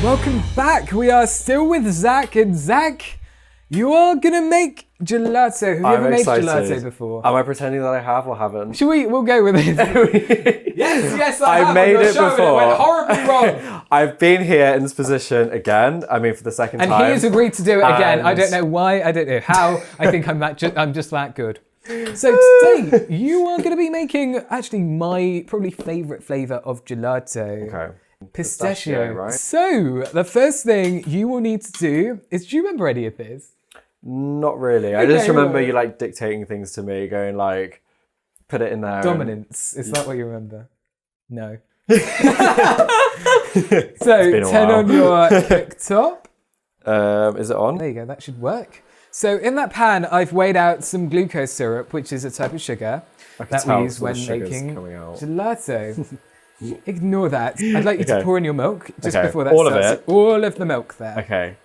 Welcome back. We are still with Zach, and Zach, you are gonna make gelato. Have you ever made gelato before? Am I pretending that I have or haven't? We'll go with it. yes, I have. made it before. It went horribly wrong. I've been here in this position again. I mean, for the second time. And he has agreed to do it again. I don't know why. I don't know how. I think I'm just that good. So today you are going to be making actually my probably favourite flavour of gelato. Okay. Pistachio, right? So the first thing you will need to do is, do you remember any of this? Not really. I just remember you like dictating things to me, going like, put it in there. Dominance. Is that what you remember? No. So turn on your cooktop. Is it on? There you go. That should work. So in that pan, I've weighed out some glucose syrup, which is a type of sugar that we use when making gelato. Ignore that. I'd like you to pour in your milk just before that all starts. Of it? All of the milk there. Okay.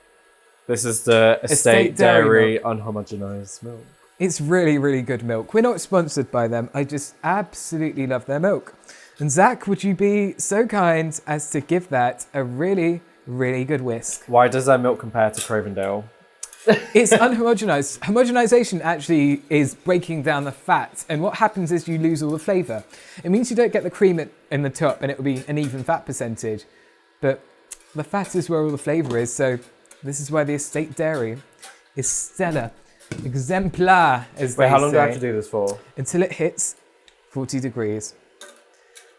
This is the estate dairy unhomogenized milk. It's really, really good milk. We're not sponsored by them. I just absolutely love their milk. And Zach, would you be so kind as to give that a really, really good whisk? Why does their milk compare to Crovendale? It's unhomogenized. Homogenization actually is breaking down the fat, and what happens is you lose all the flavour. It means you don't get the cream in the top, and it will be an even fat percentage. But the fat is where all the flavour is, so this is why the estate dairy is stellar. Exemplar, as they say. Wait, how long do I have to do this for? Until it hits 40 degrees.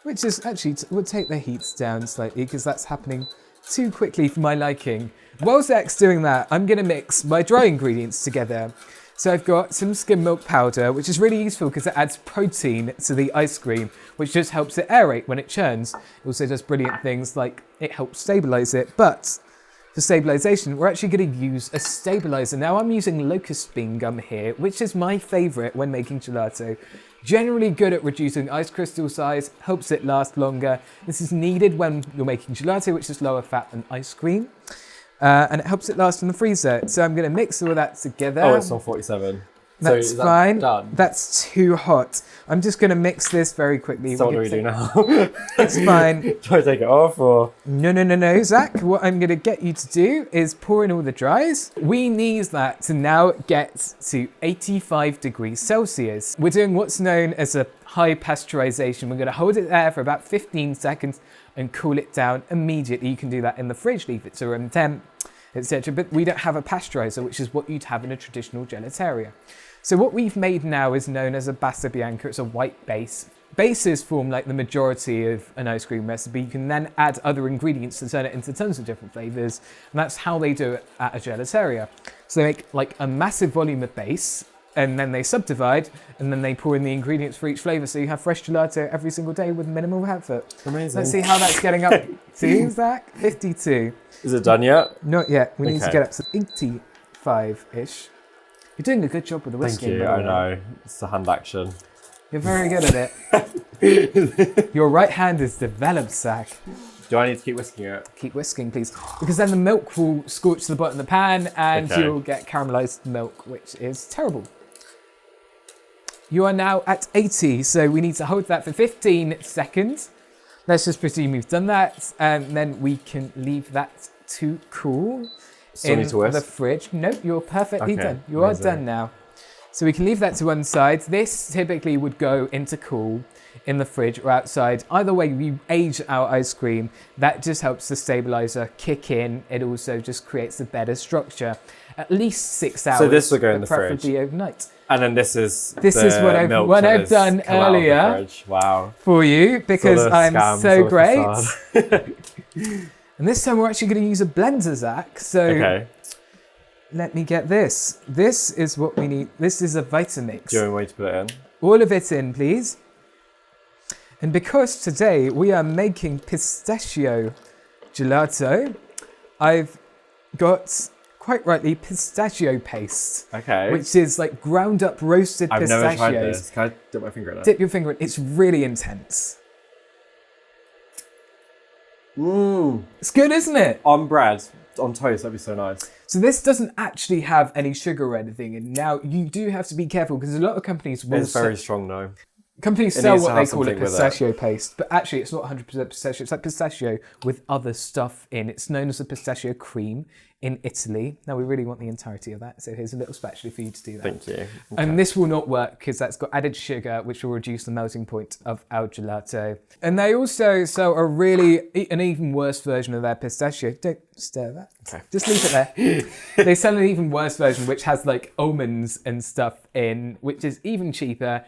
Which is actually, we'll take the heats down slightly, because that's happening too quickly for my liking. While Zach's doing that, I'm going to mix my dry ingredients together. So I've got some skim milk powder, which is really useful because it adds protein to the ice cream, which just helps it aerate when it churns. It also does brilliant things like it helps stabilize it. But for stabilization, we're actually going to use a stabilizer. Now I'm using locust bean gum here, which is my favorite when making gelato. Generally good at reducing ice crystal size, helps it last longer. This is needed when you're making gelato, which is lower fat than ice cream. And it helps it last in the freezer. So I'm going to mix all of that together. Oh, it's on 47. That's so is fine. That done? That's too hot. I'm just going to mix this very quickly. So what do we do now? It's fine. Do I take it off or? No, Zach. What I'm going to get you to do is pour in all the dries. We need that to now get to 85 degrees Celsius. We're doing what's known as a high pasteurization. We're going to hold it there for about 15 seconds and cool it down immediately. You can do that in the fridge, leave it to room temp, etc. But we don't have a pasteurizer, which is what you'd have in a traditional gelateria. So what we've made now is known as a bassa bianca. It's a white base. Bases form like the majority of an ice cream recipe. You can then add other ingredients to turn it into tons of different flavors. And that's how they do it at a gelateria. So they make like a massive volume of base, and then they subdivide, and then they pour in the ingredients for each flavour, so you have fresh gelato every single day with minimal effort. Amazing. Let's see how that's getting up to, Zach. 52. Is it done yet? Not yet. We need to get up to 85-ish. You're doing a good job with the whisking. Thank you, I know. It's a hand action. You're very good at it. Your right hand is developed, Zach. Do I need to keep whisking it? Keep whisking, please. Because then the milk will scorch the bottom of the pan, and you'll get caramelized milk, which is terrible. You are now at 80, so we need to hold that for 15 seconds. Let's just presume we've done that, and then we can leave that to cool in the fridge. Nope, you're perfectly done. You are done now. So we can leave that to one side. This typically would go into cool in the fridge or outside. Either way, we age our ice cream. That just helps the stabilizer kick in. It also just creates a better structure. At least 6 hours. So this will go in the fridge. Preferably overnight. And then this is what I've done earlier for you, because I'm so great. And this time we're actually going to use a blender, Zach. So let me get this. This is what we need. This is a Vitamix. Do you want me to put it in? All of it in, please. And because today we are making pistachio gelato, I've got, quite rightly, pistachio paste. Okay. Which is like ground up roasted pistachios. I've never tried this. Can I dip my finger in it? Dip your finger in. It's really intense. It's good, isn't it? On bread, on toast, that'd be so nice. So this doesn't actually have any sugar or anything. And now you do have to be careful because a lot of companies will... It's very strong though. Companies It sell needs to what they have call a something with it. pistachio paste, but actually it's not 100% pistachio. It's like pistachio with other stuff in. It's known as a pistachio cream in Italy. Now we really want the entirety of that, so here's a little spatula for you to do that. Thank you. Okay. And this will not work because that's got added sugar, which will reduce the melting point of our gelato. And they also sell an even worse version of their pistachio. Don't stir that. Okay. Just leave it there. They sell an even worse version, which has like almonds and stuff in, which is even cheaper.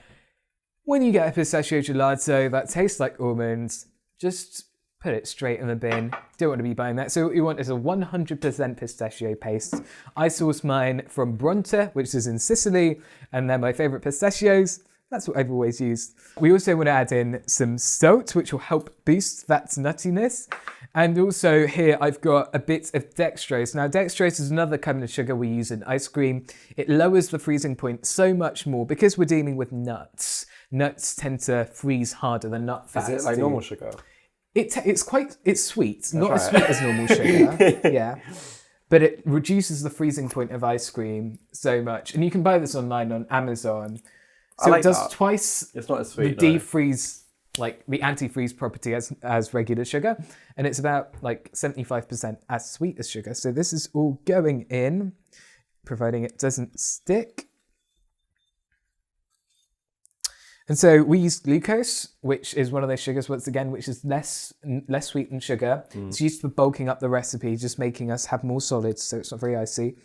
When you get a pistachio gelato that tastes like almonds, just put it straight in the bin. Don't want to be buying that. So what you want is a 100% pistachio paste. I source mine from Bronte, which is in Sicily, and they're my favourite pistachios. That's what I've always used. We also want to add in some salt, which will help boost that nuttiness. And also here I've got a bit of dextrose. Now dextrose is another kind of sugar we use in ice cream. It lowers the freezing point so much more because we're dealing with nuts. Nuts tend to freeze harder than nut fats. Is it like normal sugar? It's sweet, not as sweet as normal sugar, yeah. But it reduces the freezing point of ice cream so much. And you can buy this online on Amazon. So it does twice it's not as sweet, the defreeze, like the antifreeze property as regular sugar. And it's about like 75% as sweet as sugar. So this is all going in, providing it doesn't stick. And so we use glucose, which is one of those sugars, once again, which is less sweet than sugar. It's used for bulking up the recipe, just making us have more solids, so it's not very icy.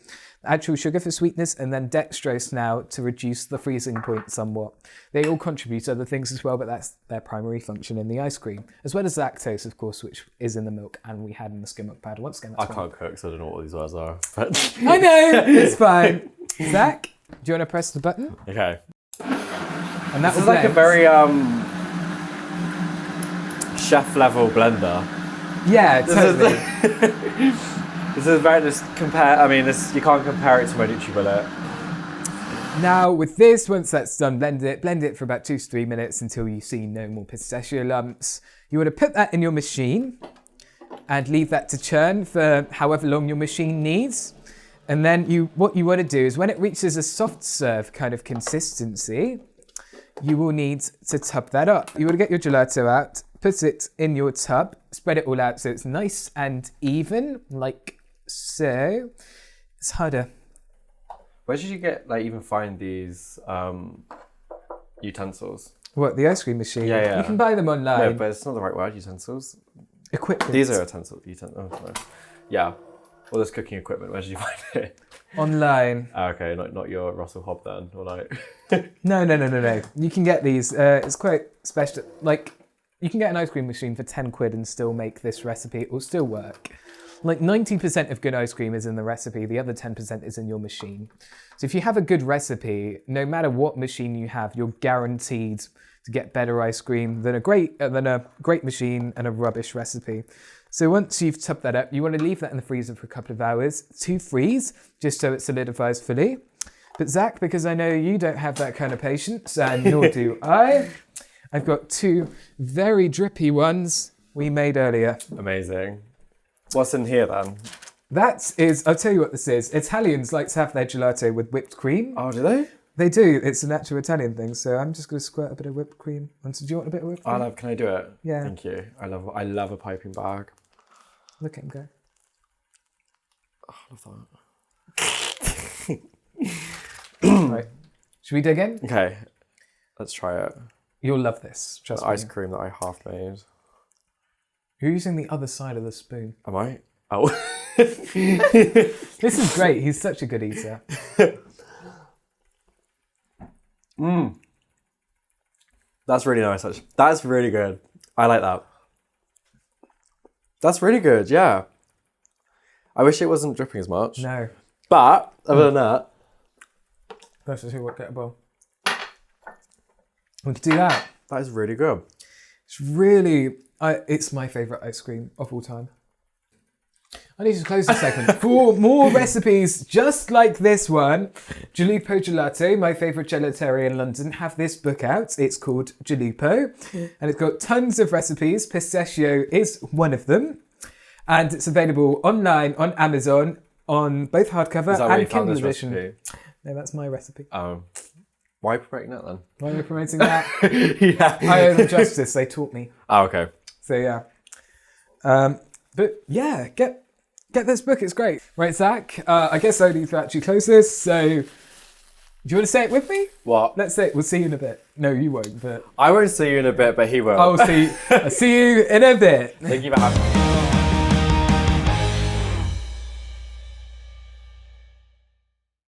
Actual sugar for sweetness, and then dextrose now to reduce the freezing point somewhat. They all contribute to other things as well, but that's their primary function in the ice cream, as well as lactose, of course, which is in the milk, and we had in the skim milk powder. Once again, that's I can't cook, so I don't know what all these words are. But I know, it's fine. Zach, do you want to press the button? Okay. And that This is like a very chef level blender. Yeah, totally. This is very you can't compare it to my NutriBullet. Now with this, once that's done, blend it for about 2 to 3 minutes until you see no more pistachio lumps. You want to put that in your machine and leave that to churn for however long your machine needs. And then what you want to do is when it reaches a soft serve kind of consistency, you will need to tub that up. You want to get your gelato out, put it in your tub, spread it all out so it's nice and even, like so. It's harder. Where did you even find these utensils? What, the ice cream machine? Yeah. You can buy them online. No, but it's not the right word, utensils. Equipment. These are utensils. Oh, no. Yeah. All this cooking equipment, where did you find it? Online. Oh, okay, not your Russell Hobb then, or like... No. You can get these. It's quite special. Like, you can get an ice cream machine for 10 quid and still make this recipe. It will still work. Like 90% of good ice cream is in the recipe. The other 10% is in your machine. So if you have a good recipe, no matter what machine you have, you're guaranteed to get better ice cream than a great machine and a rubbish recipe. So once you've tubbed that up, you want to leave that in the freezer for a couple of hours to freeze, just so it solidifies fully. But Zach, because I know you don't have that kind of patience, and nor do I, I've got 2 very drippy ones we made earlier. Amazing. What's in here then? I'll tell you what this is. Italians like to have their gelato with whipped cream. Oh, do they? They do. It's a natural Italian thing. So I'm just going to squirt a bit of whipped cream. Do you want a bit of whipped cream? Can I do it? Yeah. Thank you. I love a piping bag. Look at him go. Oh, I love that. Right. Should we dig in? Okay. Let's try it. You'll love this. Trust me. Ice cream that I half made. You're using the other side of the spoon. Am I? Oh. This is great. He's such a good eater. That's really nice, actually. That's really good. I like that. That's really good, yeah. I wish it wasn't dripping as much. No. But, other than that... Let's just see what get a bowl. We could do that. That is really good. It's really... it's my favourite ice cream of all time. I need to close the segment. For more recipes just like this one, Gelupo Gelato, my favourite gelateria in London, have this book out. It's called Gelupo, and it's got tons of recipes. Pistachio is one of them, and it's available online on Amazon on both hardcover and Kindle edition. No, that's my recipe. Oh. Why are you promoting that then? Why are we promoting that? Yeah. I owe them justice. They taught me. Oh, okay. So yeah. But yeah, get this book. It's great. Right, Zach? I guess I need to actually close this. So do you want to say it with me? What? Let's say it. We'll see you in a bit. No, you won't. But I won't see you in a bit, but he will. I'll see you in a bit. Thank you for having me.